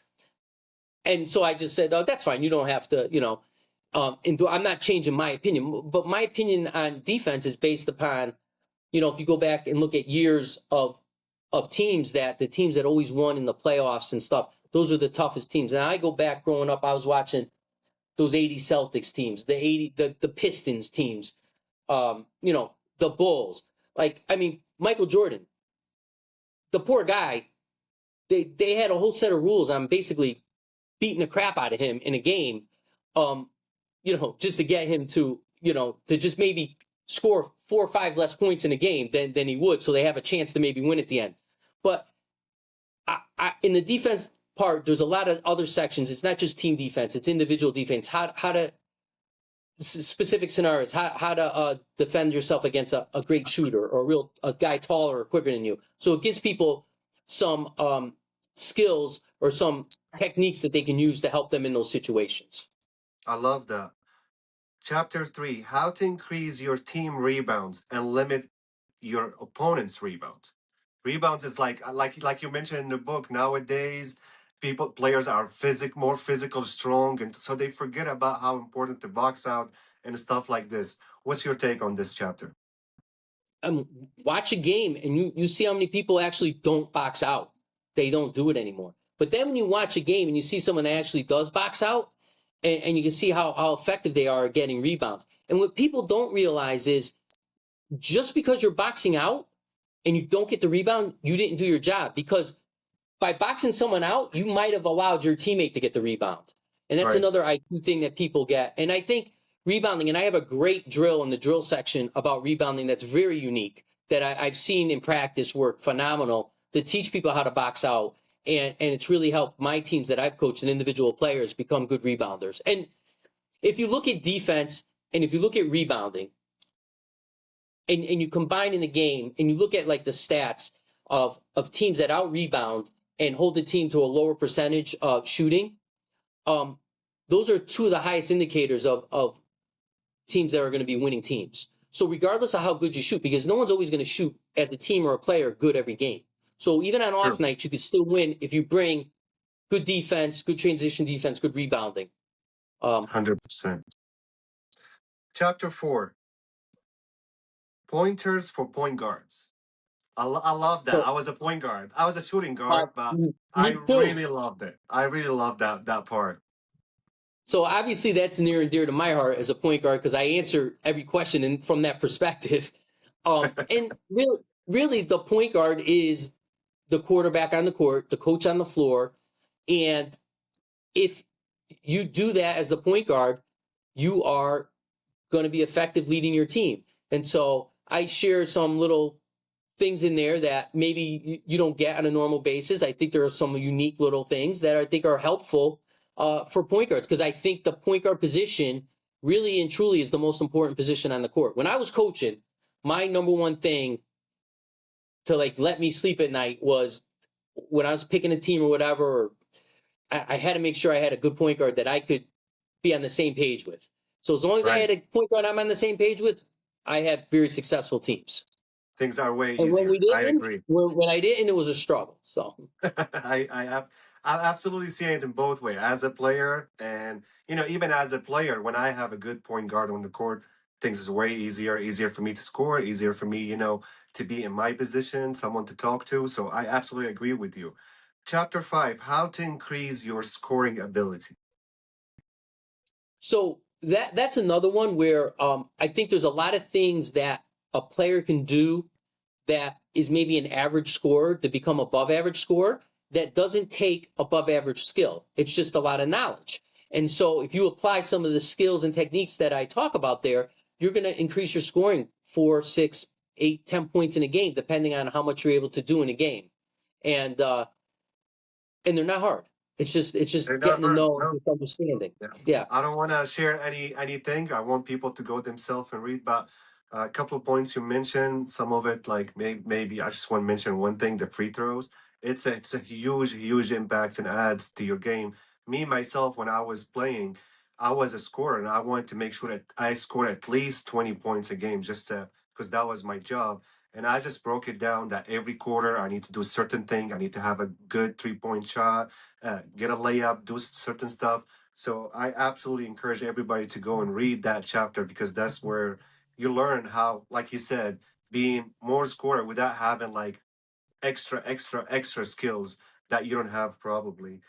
I just said, oh, that's fine. You don't have to, and I'm not changing my opinion, but my opinion on defense is based upon, if you go back and look at years of teams the teams that always won in the playoffs and stuff, those are the toughest teams. And I go back growing up, I was watching those 80 Celtics teams, the Pistons teams, the Bulls. Like, I mean, Michael Jordan, the poor guy, they had a whole set of rules on basically beating the crap out of him in a game, just to get him to just maybe score 4 or 5 less points in a game than he would, so they have a chance to maybe win at the end. But in the defense part, there's a lot of other sections. It's not just team defense; it's individual defense. How to specific scenarios, how to defend yourself against a great shooter or a guy taller or quicker than you. So it gives people some skills or some techniques that they can use to help them in those situations. I love that. Chapter 3: how to increase your team rebounds and limit your opponent's rebounds. Rebounds is like you mentioned in the book, nowadays players are more physical, strong, and so they forget about how important to box out and stuff like this. What's your take on this chapter? Watch a game and you see how many people actually don't box out. They don't do it anymore. But then when you watch a game and you see someone that actually does box out, and you can see how effective they are at getting rebounds. And what people don't realize is just because you're boxing out and you don't get the rebound, you didn't do your job. Because by boxing someone out, you might have allowed your teammate to get the rebound. And that's another IQ thing that people get. And I think rebounding, and I have a great drill in the drill section about rebounding that's very unique, that I've seen in practice work phenomenal to teach people how to box out. And it's really helped my teams that I've coached and individual players become good rebounders. And if you look at defense and if you look at rebounding and you combine in the game and you look at like the stats of teams that out rebound and hold the team to a lower percentage of shooting, those are two of the highest indicators of teams that are going to be winning teams. So regardless of how good you shoot, because no one's always going to shoot as a team or a player good every game. So even on off nights, you could still win if you bring good defense, good transition defense, good rebounding. 100%. Chapter 4: pointers for point guards. I love that. I was a point guard. I was a shooting guard, but I really loved it. I really loved that part. So obviously that's near and dear to my heart as a point guard because I answer every question from that perspective. And really, the point guard is the quarterback on the court, the coach on the floor. And if you do that as the point guard, you are going to be effective leading your team. And so I share some little things in there that maybe you don't get on a normal basis. I think there are some unique little things that I think are helpful for point guards because I think the point guard position really and truly is the most important position on the court. When I was coaching, my number one thing to like let me sleep at night was when I was picking a team or whatever, I had to make sure I had a good point guard that I could be on the same page with. So as long as I had a point guard I'm on the same page with, I had very successful teams. Things are way easier. I agree. When I didn't, it was a struggle. So I absolutely see it in both ways. As a player, and even as a player, when I have a good point guard on the court, things is way easier for me to score, easier for me, to be in my position, someone to talk to. So I absolutely agree with you. Chapter 5: how to increase your scoring ability. So that's another one where I think there's a lot of things that a player can do that is maybe an average scorer to become above average scorer. that doesn't take above average skill. It's just a lot of knowledge. And so if you apply some of the skills and techniques that I talk about there, you're going to increase your scoring 4, 6, 8, 10 points in a game, depending on how much you're able to do in a game. And they're not hard. It's just They're not getting to hard. know and No. just understanding. Yeah. Yeah. I don't want to share anything. I want people to go themselves and read. But a couple of points you mentioned, some of it like maybe I just want to mention one thing: the free throws. It's a huge impact and adds to your game. Me myself, when I was playing, I was a scorer, and I wanted to make sure that I scored at least 20 points a game, just to because that was my job. And I just broke it down that every quarter I need to do a certain thing. I need to have a good 3 point shot, get a layup, do certain stuff. So I absolutely encourage everybody to go and read that chapter because that's where you learn how, like you said, being more scorer without having like extra skills that you don't have probably.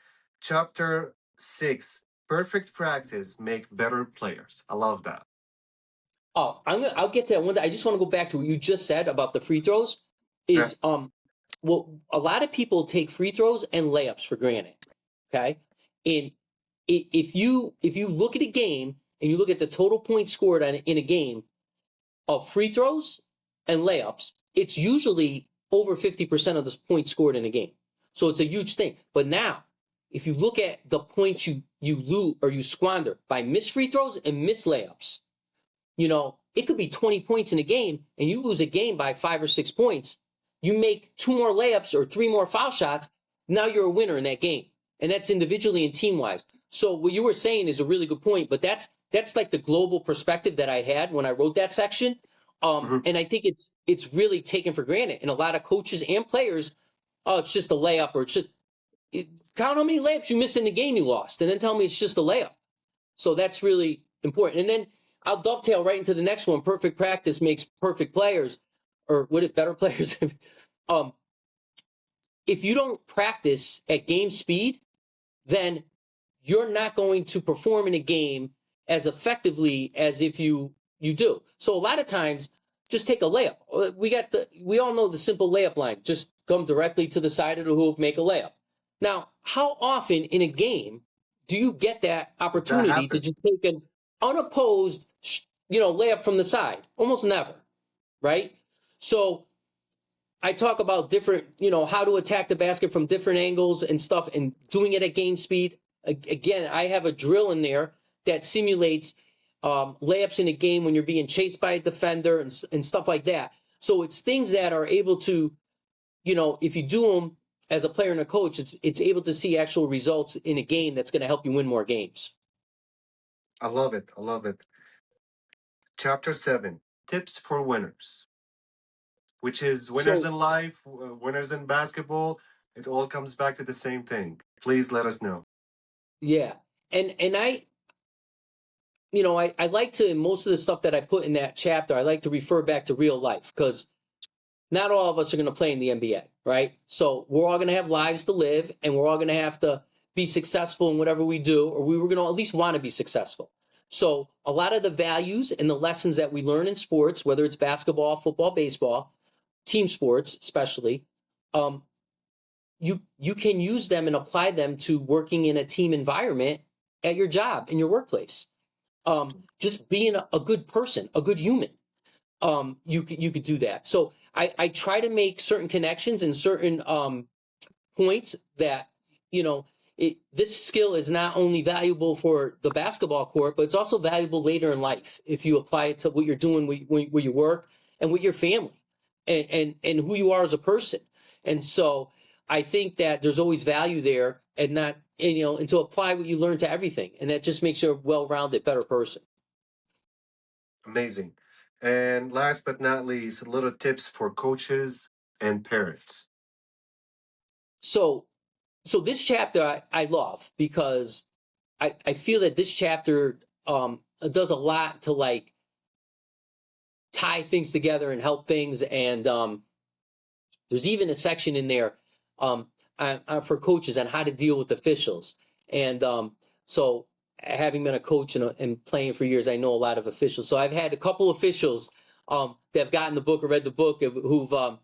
Chapter 6, perfect practice make better players. I love that. Oh, I'll get to that one. I just want to go back to what you just said about the free throws. Yeah. Well, a lot of people take free throws and layups for granted. Okay, and if you look at a game and you look at the total points scored in a game of free throws and layups, it's usually over 50% of the points scored in a game. So it's a huge thing. But now, if you look at the points you lose or you squander by missed free throws and missed layups, it could be 20 points in a game and you lose a game by 5 or 6 points. You make 2 more layups or 3 more foul shots. Now you're a winner in that game. And that's individually and team wise. So what you were saying is a really good point, but that's like the global perspective that I had when I wrote that section. Mhm. And I think it's really taken for granted. And a lot of coaches and players, oh, it's just a layup or count how many layups you missed in the game you lost and then tell me it's just a layup. So that's really important. And then I'll dovetail right into the next one. Perfect practice makes perfect players, or would it better players? um, if you don't practice at game speed, then you're not going to perform in a game as effectively as if you do. So a lot of times, just take a layup. We all know the simple layup line. Just come directly to the side of the hoop, make a layup. Now, how often in a game do you get that That opportunity to happens. just take an unopposed, layup from the side? Almost never, right? So I talk about different, how to attack the basket from different angles and stuff and doing it at game speed. Again, I have a drill in there that simulates layups in a game when you're being chased by a defender and stuff like that. So it's things that are able to, if you do them as a player and a coach, it's able to see actual results in a game that's going to help you win more games. I love it. I love it. Chapter 7, tips for winners, which is winners So in life, winners in basketball. It all comes back to the same thing. Please let us know. yeah, and I like to, most of the stuff that I put in that chapter, I like to refer back to real life because not all of us are going to play in the NBA, right? So we're all going to have lives to live and we're all going to have to be successful in whatever we do, or we were going to at least want to be successful. So a lot of the values and the lessons that we learn in sports, whether it's basketball, football, baseball, team sports, especially, um, you can use them and apply them to working in a team environment at your job, in your workplace. Just being a good person, a good human, you could do that. So I try to make certain connections and certain points that this skill is not only valuable for the basketball court, but it's also valuable later in life if you apply it to what you're doing where you work and with your family and who you are as a person. And so I think that there's always value there and not and to apply what you learn to everything, and that just makes you a well-rounded, better person. Amazing. And last but not least, little tips for coaches and parents. So this chapter I love because I feel that this chapter does a lot to like tie things together and help things. And there's even a section in there for coaches on how to deal with officials. And so having been a coach and playing for years, I know a lot of officials. So I've had a couple officials that have gotten the book or read the book who've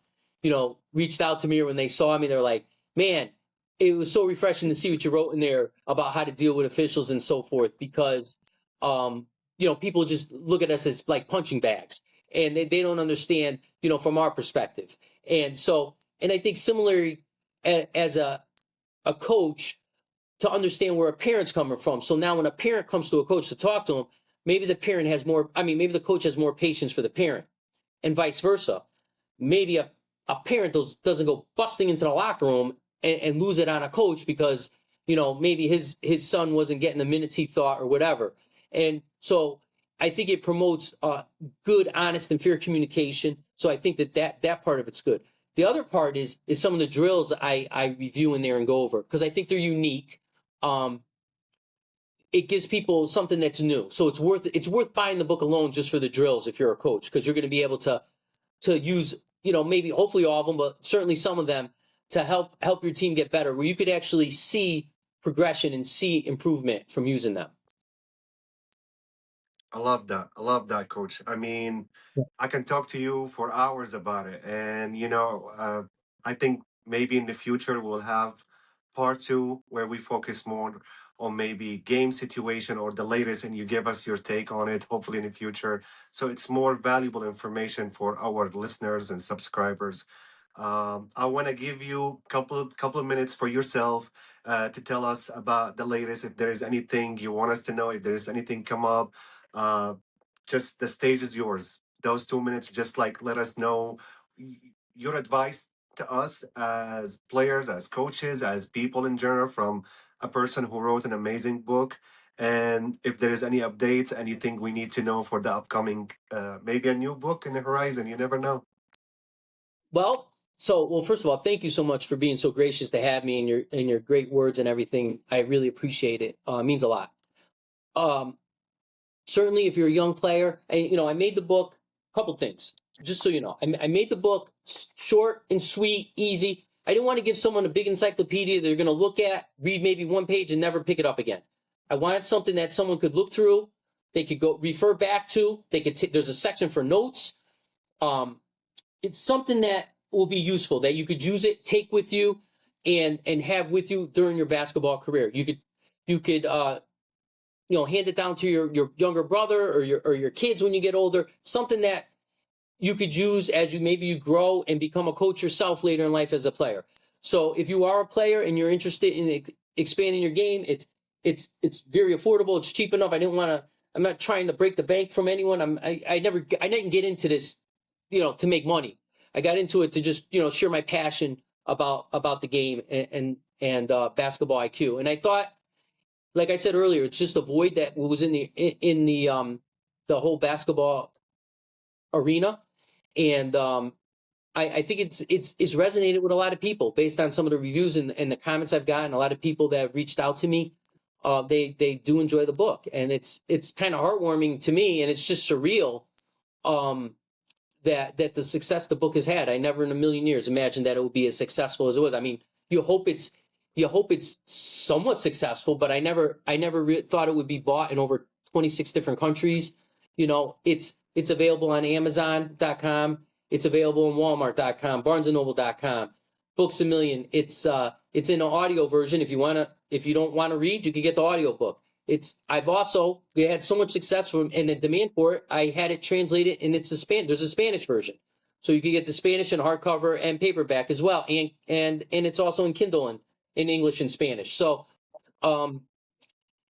reached out to me, or when they saw me, they're like, man, it was so refreshing to see what you wrote in there about how to deal with officials and so forth, because people just look at us as like punching bags, and they don't understand, from our perspective. And I think similarly, as a coach, to understand where a parent's coming from. So now when a parent comes to a coach to talk to him, maybe maybe the coach has more patience for the parent, and vice versa. Maybe a parent doesn't go busting into the locker room and lose it on a coach because, maybe his son wasn't getting the minutes he thought or whatever. And so I think it promotes good, honest, and fair communication. So I think that part of it's good. The other part is some of the drills I review in there and go over, because I think they're unique. Um, it gives people something that's new. So it's worth buying the book alone just for the drills if you're a coach, because you're going to be able to use, maybe hopefully all of them, but certainly some of them, to help your team get better, where you could actually see progression and see improvement from using them. I love that. I love that, coach. I mean, I can talk to you for hours about it. And, I think maybe in the future we'll have part two where we focus more on maybe game situation or the latest, and you give us your take on it, hopefully in the future. So it's more valuable information for our listeners and subscribers. I want to give you couple of minutes for yourself to tell us about the latest. If there is anything you want us to know, if there is anything come up, uh, just the stage is yours. Those 2 minutes, just like let us know your advice to us as players, as coaches, as people in general, from a person who wrote an amazing book. And if there is any updates, anything we need to know for the upcoming, maybe a new book in the horizon, you never know. Well, first of all, thank you so much for being so gracious to have me, and your great words and everything. I really appreciate it. It means a lot. Um, Certainly, if you're a young player, and I made the book. Couple things, just so you know, I made the book short and sweet, easy. I didn't want to give someone a big encyclopedia they're going to look at, read maybe one page, and never pick it up again. I wanted something that someone could look through, they could go refer back to. They could there's a section for notes. Um, it's something that will be useful, that you could use it, take with you, and have with you during your basketball career. You could hand it down to your younger brother or your kids when you get older. Something that you could use as you grow and become a coach yourself later in life as a player. So if you are a player and you're interested in expanding your game, it's very affordable. It's cheap enough. I'm not trying to break the bank from anyone. I didn't get into this, to make money. I got into it to just, share my passion about the game and basketball IQ. And I thought, like I said earlier, it's just a void that was in the whole basketball arena. And I think it's resonated with a lot of people based on some of the reviews and the comments I've gotten. A lot of people that have reached out to me, they do enjoy the book, and it's kind of heartwarming to me, and it's just surreal, that the success the book has had. I never in a million years imagined that it would be as successful as it was. I mean, you hope it's somewhat successful, but I never thought it would be bought in over 26 different countries. It's available on Amazon.com. It's available on Walmart.com, BarnesandNoble.com, Books a Million. It's in an audio version. If you don't want to read, you can get the audio book. We had so much success and the demand for it. I had it translated, and there's a Spanish version, so you can get the Spanish and hardcover and paperback as well, and it's also in Kindle and in English and Spanish. So,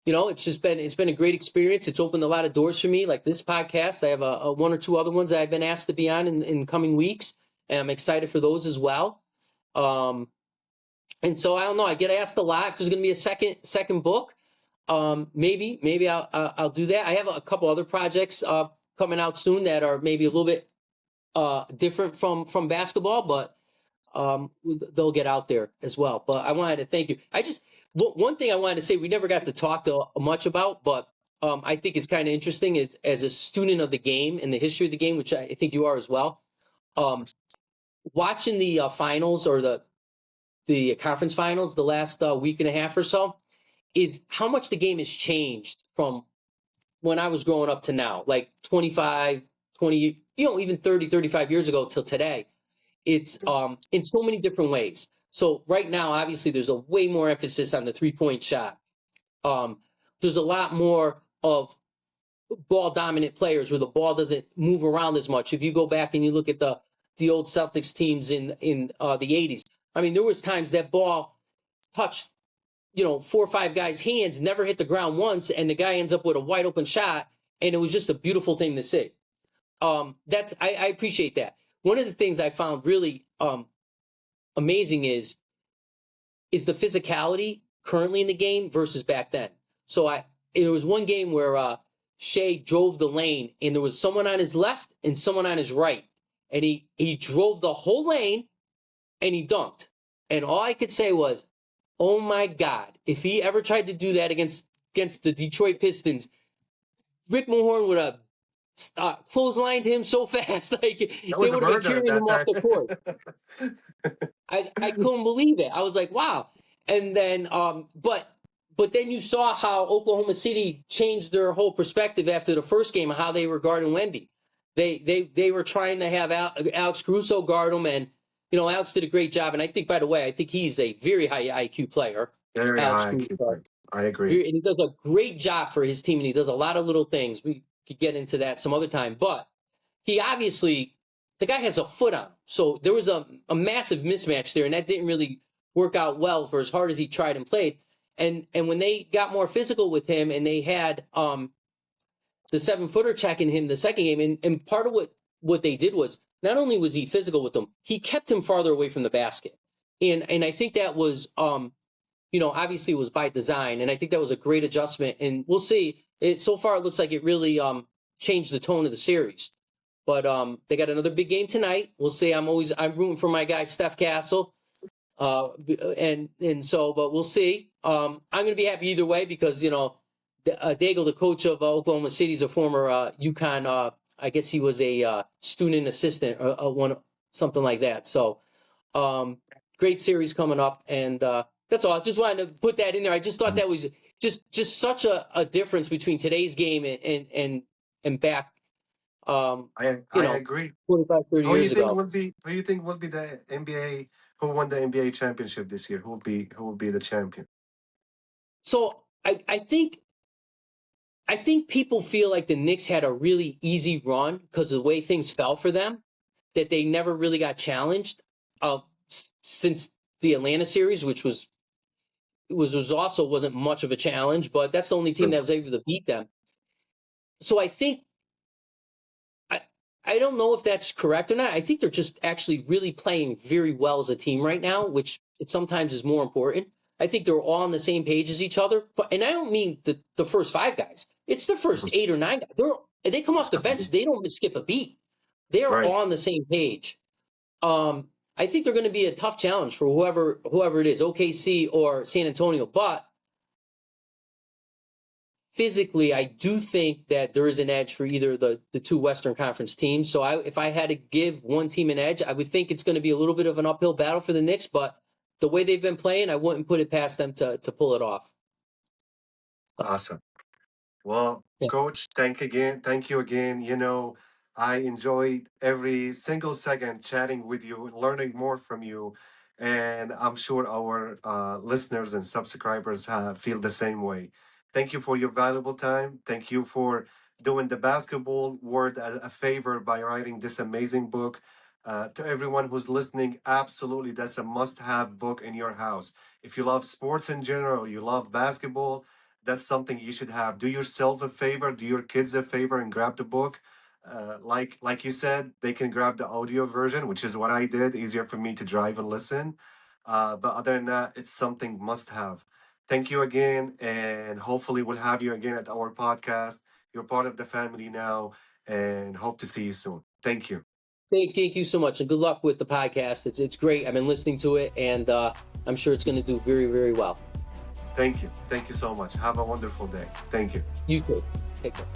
it's been a great experience. It's opened a lot of doors for me, like this podcast. I have a one or two other ones that I've been asked to be on in coming weeks, and I'm excited for those as well. And so I don't know. I get asked a lot if there's going to be a second book. Maybe I'll do that. I have a couple other projects coming out soon that are maybe a little bit different from basketball, but they'll get out there as well. But I wanted to thank you. One thing I wanted to say we never got to talk much about, but I think is kind of interesting, is as a student of the game and the history of the game, which I think you are as well. Watching the finals, or the conference finals, the last week and a half or so, is how much the game has changed from when I was growing up to now, like 25, 20, even 30, 35 years ago till today. It's in so many different ways. So right now, obviously, there's a way more emphasis on the 3-point shot. There's a lot more of ball dominant players where the ball doesn't move around as much. If you go back and you look at the old Celtics teams in the 80s, I mean, there was times that ball touched 4 or 5 guys' hands, never hit the ground once, and the guy ends up with a wide open shot, and it was just a beautiful thing to see. I appreciate that. One of the things I found really amazing is the physicality currently in the game versus back then. So there was one game where Shai drove the lane, and there was someone on his left and someone on his right, and he drove the whole lane, and he dunked. And all I could say was, oh my God, if he ever tried to do that against the Detroit Pistons, Rick Mahorn would have clotheslined him so fast, like they would have been carrying him off the court. I couldn't believe it. I was like, wow. And then, but then you saw how Oklahoma City changed their whole perspective after the first game of how they regarded Wemby. They were trying to have Alex Caruso guard him, and Alex did a great job. And I think, by the way, I think he's a very high IQ player. Very high IQ player. I agree. And he does a great job for his team, and he does a lot of little things. We could get into that some other time. But he obviously, the guy has a foot on him. So there was a massive mismatch there, and that didn't really work out well for as hard as he tried and played. And when they got more physical with him, and they had the 7-footer checking him the second game, and part of what they did was, not only was he physical with them, he kept him farther away from the basket. And I think that was, obviously it was by design, and I think that was a great adjustment. And we'll see. So far, it looks like it really changed the tone of the series. But they got another big game tonight. We'll see. I'm rooting for my guy Steph Castle, but we'll see. I'm going to be happy either way because Daigle, the coach of Oklahoma City, is a former UConn. I guess he was a student assistant or something like that. So great series coming up, and that's all. I just wanted to put that in there. I just thought that was just such a difference between today's game and back. I agree. 25, 30 years ago. Who do you think will be the NBA? Who won the NBA championship this year? Who will be the champion? So I think people feel like the Knicks had a really easy run because of the way things fell for them, that they never really got challenged since the Atlanta series, which also wasn't much of a challenge, but that's the only team that was able to beat them. So I think, I don't know if that's correct or not. I think they're just actually really playing very well as a team right now, which it sometimes is more important. I think they're all on the same page as each other. And I don't mean the first 5 guys. It's the first 8 or 9 guys. They come off the bench. They don't skip a beat. They are all on the same page. I think they're going to be a tough challenge for whoever it is, OKC or San Antonio. But physically, I do think that there is an edge for either the 2 Western Conference teams. So if I had to give one team an edge, I would think it's going to be a little bit of an uphill battle for the Knicks. But the way they've been playing, I wouldn't put it past them to pull it off. Awesome. Well, yeah. Coach, thank you again. I enjoyed every single second chatting with you, learning more from you. And I'm sure our listeners and subscribers feel the same way. Thank you for your valuable time. Thank you for doing the basketball world a favor by writing this amazing book. To everyone who's listening, absolutely, that's a must-have book in your house. If you love sports in general, you love basketball, that's something you should have. Do yourself a favor, do your kids a favor, and grab the book. Like you said, they can grab the audio version, which is what I did. Easier for me to drive and listen. But other than that, it's something must-have. Thank you again, and hopefully we'll have you again at our podcast. You're part of the family now, and hope to see you soon. Thank you. Thank you so much, and good luck with the podcast. It's great. I've been listening to it, and I'm sure it's going to do very, very well. Thank you. Thank you so much. Have a wonderful day. Thank you. You too. Take care.